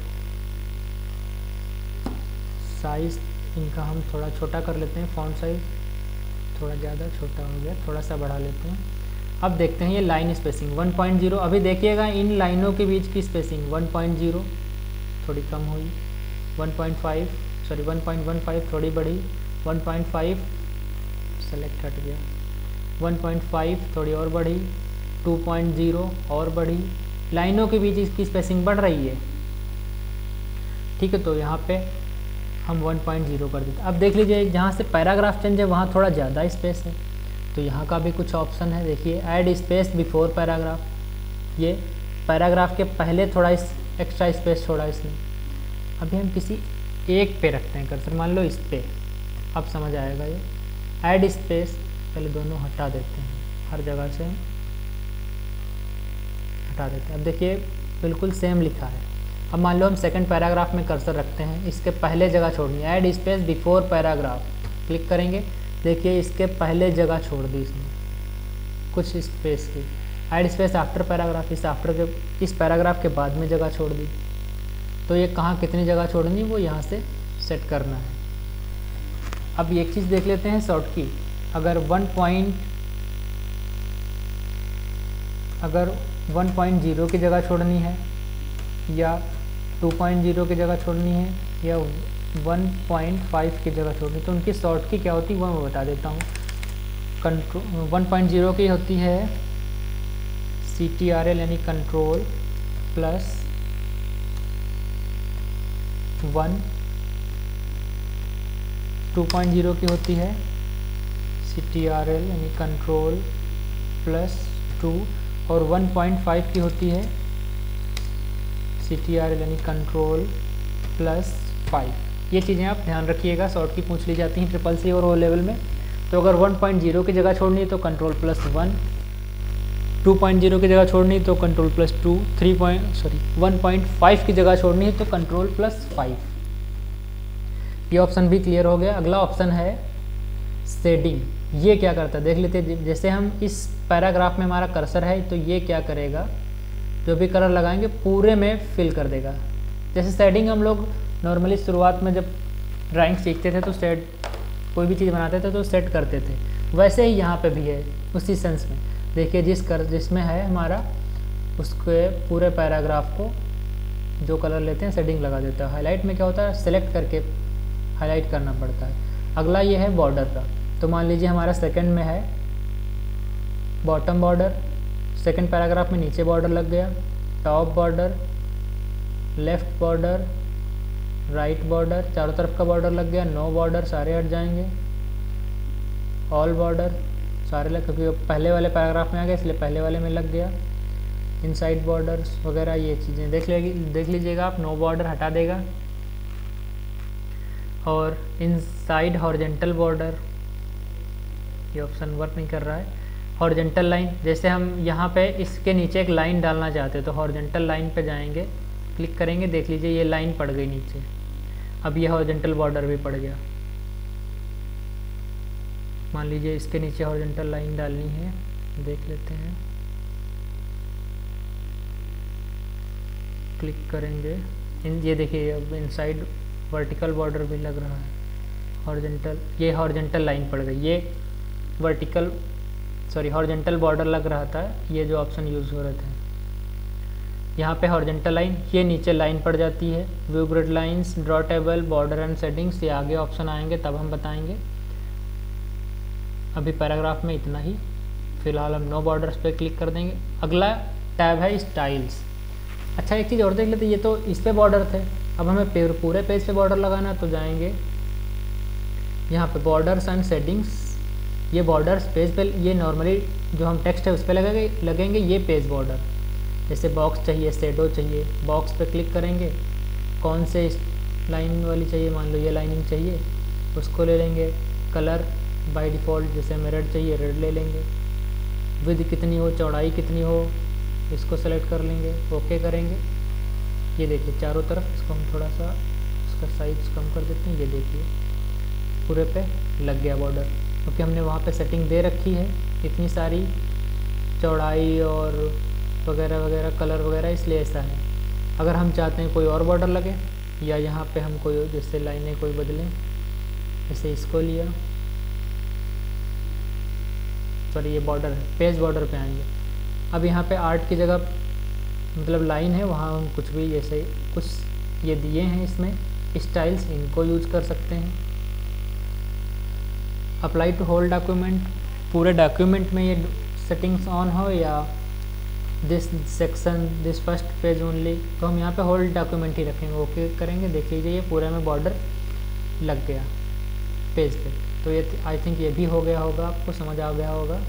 साइज़ इनका हम थोड़ा छोटा कर लेते हैं। फॉन्ट साइज़ थोड़ा ज़्यादा छोटा हो गया, थोड़ा सा बढ़ा लेते हैं। अब देखते हैं ये लाइन स्पेसिंग 1.0। अभी देखिएगा इन लाइनों के बीच की स्पेसिंग 1.0 थोड़ी कम हुई, 1.15 थोड़ी बढ़ी, 1.5 सेलेक्ट हट गया, 1.5 थोड़ी और बढ़ी, 2.0 और बढ़ी। लाइनों के बीच इसकी स्पेसिंग बढ़ रही है, ठीक है। तो यहाँ पे हम 1.0 कर देते। अब देख लीजिए जहाँ से पैराग्राफ चेंज है वहाँ थोड़ा ज़्यादा स्पेस है, तो यहाँ का भी कुछ ऑप्शन है। देखिए ऐड स्पेस बिफोर पैराग्राफ, ये पैराग्राफ के पहले थोड़ा एक्स्ट्रा स्पेस छोड़ा इसने। अभी हम किसी एक पे रखते हैं कर्सर, मान लो इस पे, अब समझ आएगा ये। ऐड स्पेस पहले दोनों हटा देते हैं, हर जगह से हटा देते हैं। अब देखिए बिल्कुल सेम लिखा है। अब मान लो हम सेकंड पैराग्राफ में कर्सर रखते हैं, इसके पहले जगह छोड़नी है। Add space before paragraph click करेंगे, देखिए इसके पहले जगह छोड़ दी इसने कुछ स्पेस की। ऐड स्पेस आफ्टर पैराग्राफ, इस पैराग्राफ के बाद में जगह छोड़ दी। तो ये कहाँ कितनी जगह छोड़नी है वो यहाँ से सेट करना है। अब एक चीज़ देख लेते हैं शॉर्ट की। अगर 1.0 की जगह छोड़नी है या 2.0 की जगह छोड़नी है या 1.5 की जगह छोड़नी, तो उनकी शॉर्ट की क्या होती है वो मैं बता देता हूँ। 1.0 की होती है CTRL यानी कंट्रोल +1। 2.0 की होती है CTRL यानी कंट्रोल +2 और 1.5 की होती है CTRL यानी कंट्रोल +5। ये चीज़ें आप ध्यान रखिएगा, शॉर्ट की पूछ ली जाती हैं CCC और O लेवल में। तो अगर 1.0 की जगह छोड़नी है तो कंट्रोल +1, 2.0 की जगह छोड़नी है तो कंट्रोल +2, 1.5 की जगह छोड़नी है तो कंट्रोल +5। ये ऑप्शन भी क्लियर हो गया। अगला ऑप्शन है शेडिंग। ये क्या करता है देख लेते हैं। जैसे हम इस पैराग्राफ में हमारा कर्सर है तो ये क्या करेगा, जो भी कलर लगाएंगे पूरे में फिल कर देगा। जैसे शेडिंग हम लोग नॉर्मली शुरुआत में जब ड्राइंग सीखते थे तो कोई भी चीज़ बनाते थे तो सेट करते थे, वैसे ही यहाँ पे भी है उसी सेंस में। देखिए जिसमें है हमारा उसके पूरे पैराग्राफ को जो कलर लेते हैं शेडिंग लगा देता है। हाईलाइट में क्या होता है, सेलेक्ट करके हाईलाइट करना पड़ता है। अगला ये है बॉर्डर का। तो मान लीजिए हमारा सेकंड में है बॉटम बॉर्डर, सेकंड पैराग्राफ में नीचे बॉर्डर लग गया, top border, left border, right border, चारों तरफ का बॉर्डर लग गया। नो बॉर्डर सारे हट जाएंगे, ऑल बॉर्डर सारे लग, क्योंकि पहले वाले पैराग्राफ में आ गया इसलिए पहले वाले में लग गया। इनसाइड बॉर्डर्स वगैरह ये चीज़ें देख लीजिएगा आप। नो बॉर्डर हटा देगा। और इनसाइड हॉरिजेंटल बॉर्डर, ये ऑप्शन वर्क नहीं कर रहा है। हॉरिजेंटल लाइन, जैसे हम यहाँ पे इसके नीचे एक लाइन डालना चाहते हैं तो हॉरिजेंटल लाइन पे जाएंगे, क्लिक करेंगे, देख लीजिए ये लाइन पड़ गई नीचे। अब ये हॉरिजेंटल बॉर्डर भी पड़ गया। मान लीजिए इसके नीचे हॉरिजेंटल लाइन डालनी है, देख लेते हैं, क्लिक करेंगे। ये देखिए अब इनसाइड वर्टिकल बॉर्डर भी लग रहा है। हॉरिजेंटल, ये हॉरिजेंटल लाइन पड़ गई, ये वर्टिकल सॉरी हॉरिजेंटल बॉर्डर लग रहा था, ये जो ऑप्शन यूज़ हो रहे थे। यहाँ पे हॉरिजेंटल लाइन, ये नीचे लाइन पड़ जाती है। View grid lines, draw table, border and settings, ये आगे ऑप्शन आएंगे तब हम बताएंगे। अभी पैराग्राफ में इतना ही, फिलहाल हम नो बॉर्डर्स पे क्लिक कर देंगे। अगला टैब है स्टाइल्स। अच्छा एक चीज़ और देख लेते, ये तो इस पे बॉर्डर थे, अब हमें पूरे पेज पे बॉर्डर लगाना है तो जाएंगे यहाँ पे बॉर्डर्स एंड सेटिंग्स। ये बॉर्डर्स पेज पे, ये नॉर्मली जो हम टेक्स्ट है उस पर लगेंगे ये पेज बॉर्डर। जैसे बॉक्स चाहिए, शेडो चाहिए, बॉक्स पे क्लिक करेंगे, कौन से लाइन वाली चाहिए, मान लो ये लाइनिंग चाहिए, उसको ले लेंगे। कलर बाय डिफ़ॉल्ट जैसे हमें रेड चाहिए, रेड ले लेंगे। विड्थ कितनी हो, चौड़ाई कितनी हो, इसको सेलेक्ट कर लेंगे, ओके करेंगे। ये देखिए चारों तरफ, इसको हम थोड़ा सा इसका साइज कम कर देते हैं। ये देखिए पूरे पे लग गया बॉर्डर, क्योंकि हमने वहाँ पे सेटिंग दे रखी है इतनी सारी चौड़ाई और वगैरह वगैरह, कलर वगैरह, इसलिए ऐसा है। अगर हम चाहते हैं कोई और बॉर्डर लगे, या यहाँ पे हम कोई जैसे लाइनें कोई बदलें, जैसे इसको लिया, सॉरी ये बॉर्डर है, पेज बॉर्डर पे आएंगे। अब यहाँ पे आर्ट की जगह मतलब लाइन है, वहाँ हम कुछ भी जैसे कुछ ये दिए हैं इसमें स्टाइल्स, इनको यूज कर सकते हैं। अप्लाई टू होल डॉक्यूमेंट, पूरे डॉक्यूमेंट में ये सेटिंग्स ऑन हो या this section, this first page only, तो हम यहाँ पे होल डॉक्यूमेंट ही रखेंगे, ओके करेंगे। देख लीजिए ये पूरे में बॉर्डर लग गया पेज पे। तो ये आई थिंक ये भी हो गया होगा, आपको समझ आ गया होगा।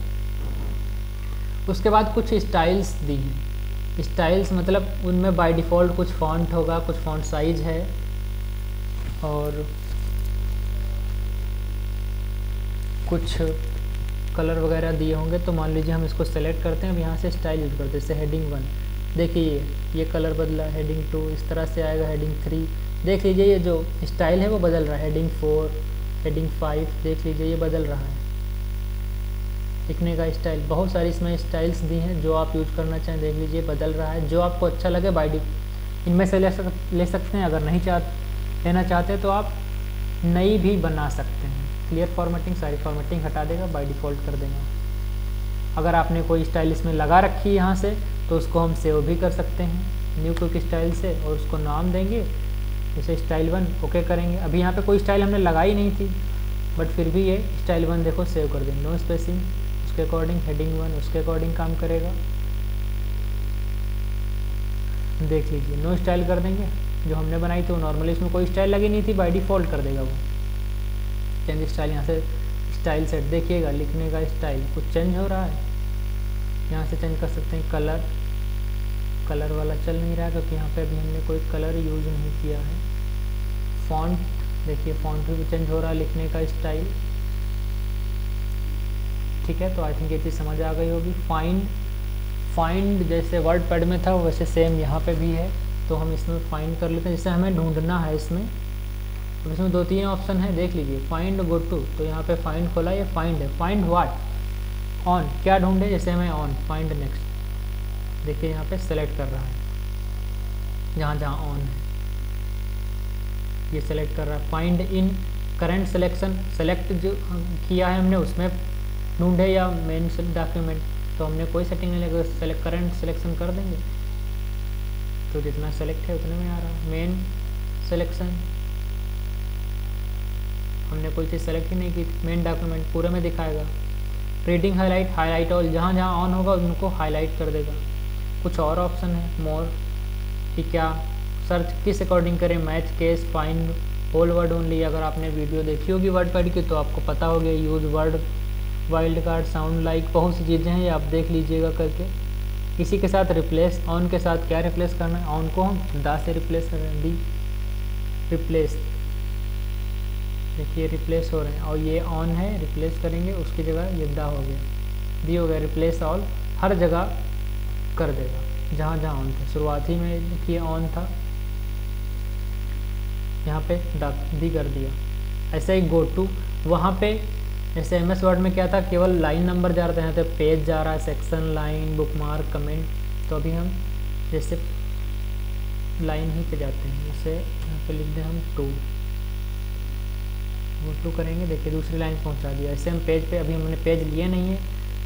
उसके बाद कुछ स्टाइल्स दी हैं। स्टाइल्स मतलब उनमें बाय डिफ़ॉल्ट कुछ फॉन्ट होगा, कुछ फॉन्ट साइज है, और कुछ कलर वगैरह दिए होंगे। तो मान लीजिए हम इसको सेलेक्ट करते हैं, अब यहाँ से स्टाइल यूज करते हैं। जैसे हेडिंग 1 देखिए ये कलर बदला, हेडिंग 2 इस तरह से आएगा, हेडिंग 3 देख लीजिए ये जो स्टाइल है वो बदल रहा है, हेडिंग 4, हेडिंग 5 देख लीजिए ये बदल रहा है लिखने का स्टाइल। बहुत सारी इसमें स्टाइल्स दी हैं, जो आप यूज करना चाहें देख लीजिए बदल रहा है। जो आपको अच्छा लगे इनमें से ले सकते हैं। अगर नहीं लेना चाहते तो आप नई भी बना सकते हैं। क्लियर फॉर्मेटिंग, सारी फॉर्मेटिंग हटा देगा, बाय डिफ़ॉल्ट कर देगा। अगर आपने कोई स्टाइल इसमें लगा रखी है यहाँ से, तो उसको हम सेव भी कर सकते हैं न्यू क्विक स्टाइल से, और उसको नाम देंगे जैसे स्टाइल 1, ओके करेंगे। अभी यहाँ पे कोई स्टाइल हमने लगाई नहीं थी, बट फिर भी ये स्टाइल 1 देखो सेव कर देंगे। नो स्पेसिंग, उसके अकॉर्डिंग हेडिंग 1 उसके अकॉर्डिंग काम करेगा। देख लीजिए नो स्टाइल कर देंगे, जो हमने बनाई थी वो नॉर्मली इसमें कोई स्टाइल लगी नहीं थी, बाय डिफ़ॉल्ट कर देगा वो। चेंज स्टाइल, यहाँ से स्टाइल सेट देखिएगा, लिखने का स्टाइल कुछ चेंज हो रहा है, यहाँ से चेंज कर सकते हैं। कलर वाला चल नहीं रहा क्योंकि यहाँ पे अभी हमने कोई कलर यूज नहीं किया है। फॉन्ट देखिए, फॉन्ट भी चेंज हो रहा है, लिखने का स्टाइल। ठीक है, तो आई थिंक ये चीज़ समझ आ गई होगी। फाइंड जैसे वर्ड पैड में था वैसे सेम यहाँ पे भी है, तो हम इसमें फाइंड कर लेते हैं। जैसे हमें ढूंढना है इसमें, तो इसमें 2-3 ऑप्शन है देख लीजिए। फाइंड, गो टू, तो यहाँ पे फाइंड खोला, ये फाइंड है। फाइंड व्हाट, ऑन, क्या ढूंढे, जैसे हमें ऑन, फाइंड नेक्स्ट, देखिए यहाँ पे सेलेक्ट कर रहा है जहाँ जहाँ ऑन है ये सेलेक्ट कर रहा है। Find in current selection, select जो किया है हमने उसमें ढूंढे या मेन डॉक्यूमेंट, तो हमने कोई सेटिंग नहीं लगा, सेलेक्ट करंट सिलेक्शन कर देंगे तो जितना सेलेक्ट है उतने में आ रहा है। मेन सिलेक्शन, हमने कोई चीज़ सेलेक्ट ही नहीं की, मेन डॉक्यूमेंट पूरे में दिखाएगा। रीडिंग हाईलाइट, हाईलाइट ऑल, जहाँ जहाँ ऑन होगा उनको हाईलाइट कर देगा। कुछ और ऑप्शन है मोर कि क्या सर्च किस अकॉर्डिंग करें, match case, find whole word only. अगर आपने वीडियो देखी होगी वर्ड पैड की तो आपको पता होगा। Use word, wild card, sound like, बहुत सी चीज़ें हैं, ये आप देख लीजिएगा करके। इसी के साथ रिप्लेस, ऑन के साथ क्या रिप्लेस करना है, ऑन को हम दा से रिप्लेस कर रहे हैं, डी रिप्लेस, देखिए रिप्लेस हो रहे हैं। और ये ऑन है, रिप्लेस करेंगे उसकी जगह ये दा हो गया, दी हो गया। रिप्लेस ऑल हर जगह कर देगा जहाँ जहाँ ऑन था। शुरुआती में देखिए ऑन था, यहाँ पे दी कर दिया। ऐसे ही गो टू, वहाँ पे जैसे MS वर्ड में क्या था, केवल लाइन नंबर जा रहा था, यहाँ पे पेज जा रहा है, सेक्शन, लाइन, बुकमार्क, कमेंट। तो अभी हम जैसे लाइन ही पे जाते हैं, जैसे यहाँ पे लिख दें हम 2, वो 2 करेंगे, देखिए दूसरी लाइन पहुँचा दिया। ऐसे हम पेज पे, अभी हमने पेज लिए नहीं है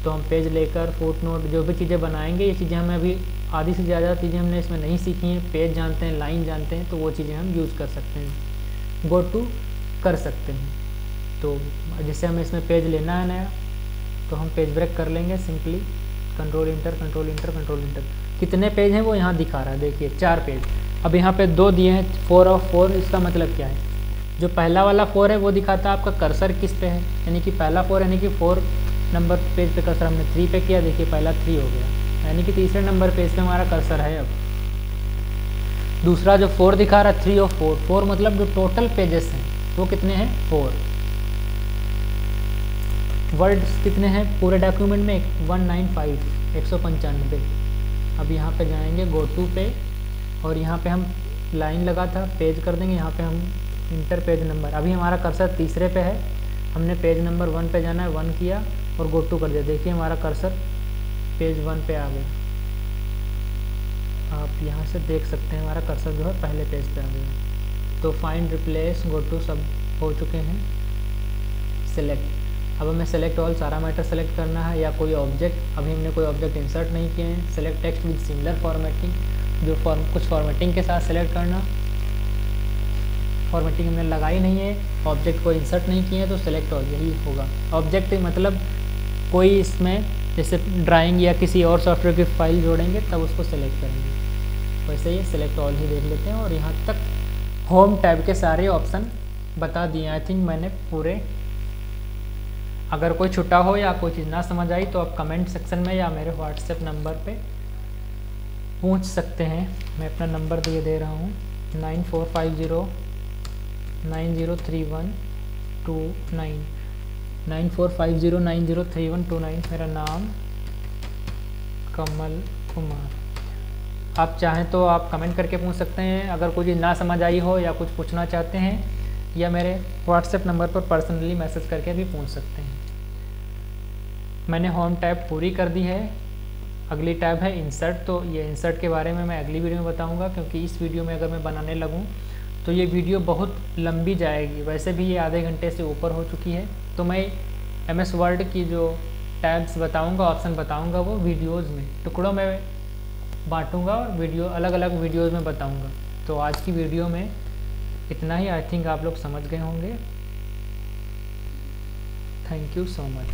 तो हम पेज लेकर फुट नोट जो भी चीज़ें बनाएंगे, ये चीज़ें हमें अभी आधी से ज़्यादा चीज़ें हमने इसमें नहीं सीखी हैं। पेज जानते हैं, लाइन जानते हैं, तो वो चीज़ें हम यूज़ कर सकते हैं, गो टू कर सकते हैं। तो जैसे हमें इसमें पेज लेना है नया, तो हम पेज ब्रेक कर लेंगे simply, control inter control inter control inter. कितने पेज हैं वो यहाँ दिखा रहा है, देखिए 4 पेज। अब यहाँ पे 2 दिए हैं 4 और 4, इसका मतलब क्या है, जो पहला वाला 4 है वो दिखाता है आपका कर्सर किस पे है, यानी कि पहला 4 यानी कि 4 नंबर पेज पे कर्सर हमने 3 पे किया, देखिए पहला 3 हो गया, यानी कि तीसरे नंबर पेज पे हमारा कर्सर है। अब दूसरा जो 4 दिखा रहा है 3 और 4, 4 मतलब जो टोटल पेजेस हैं वो कितने हैं 4। वर्ड्स कितने हैं पूरे डॉक्यूमेंट में 195। अब यहाँ पे जाएंगे गो टू पे, और यहाँ पे हम लाइन लगा था पेज कर देंगे, यहाँ पे हम इंटर पेज नंबर। अभी हमारा कर्सर तीसरे पे है, हमने पेज नंबर 1 पे जाना है, 1 किया और गो टू कर दिया, देखिए हमारा कर्सर पेज 1 पे आ गया। आप यहाँ से देख सकते हैं हमारा कर्सर जो है पहले पेज पे आ गया। तो फाइंड, रिप्लेस, गो टू सब हो चुके हैं। सिलेक्ट, अब हमें सेलेक्ट ऑल सारा मैटर सेलेक्ट करना है, या कोई ऑब्जेक्ट, अभी हमने कोई ऑब्जेक्ट इंसर्ट नहीं किए हैं। Select text with similar formatting, जो कुछ फॉर्मेटिंग के साथ सेलेक्ट करना, फॉर्मेटिंग हमने लगाई नहीं है, ऑब्जेक्ट को इंसर्ट नहीं किए हैं, तो सेलेक्ट ऑल यही होगा। ऑब्जेक्ट मतलब कोई इसमें जैसे ड्राइंग या किसी और सॉफ्टवेयर की फाइल जोड़ेंगे तब उसको सेलेक्ट करेंगे, वैसे ही सेलेक्ट ऑल ही देख लेते हैं। और यहाँ तक होम टैब के सारे ऑप्शन बता दिए आई थिंक मैंने पूरे। अगर कोई छुट्टा हो या कोई चीज़ ना समझ आई तो आप कमेंट सेक्शन में या मेरे व्हाट्सएप नंबर पे पूछ सकते हैं। मैं अपना नंबर दे रहा हूँ 9450903129, 9450903129। मेरा नाम कमल कुमार। आप चाहें तो आप कमेंट करके पूछ सकते हैं अगर कोई चीज़ ना समझ आई हो या कुछ पूछना चाहते हैं, या मेरे व्हाट्सएप नंबर पर पर्सनली मैसेज करके भी पूछ सकते हैं। मैंने होम टैब पूरी कर दी है। अगली टैब है इंसर्ट, तो ये इंसर्ट के बारे में मैं अगली वीडियो में बताऊंगा, क्योंकि इस वीडियो में अगर मैं बनाने लगूं तो ये वीडियो बहुत लंबी जाएगी। वैसे भी ये आधे घंटे से ऊपर हो चुकी है, तो मैं MS वर्ड की जो टैब्स बताऊंगा, ऑप्शन बताऊंगा, वो वीडियोज़ में टुकड़ों में बांटूंगा और वीडियो अलग अलग वीडियोज़ में बताऊंगा। तो आज की वीडियो में इतना ही, आई थिंक आप लोग समझ गए होंगे। Thank you so much.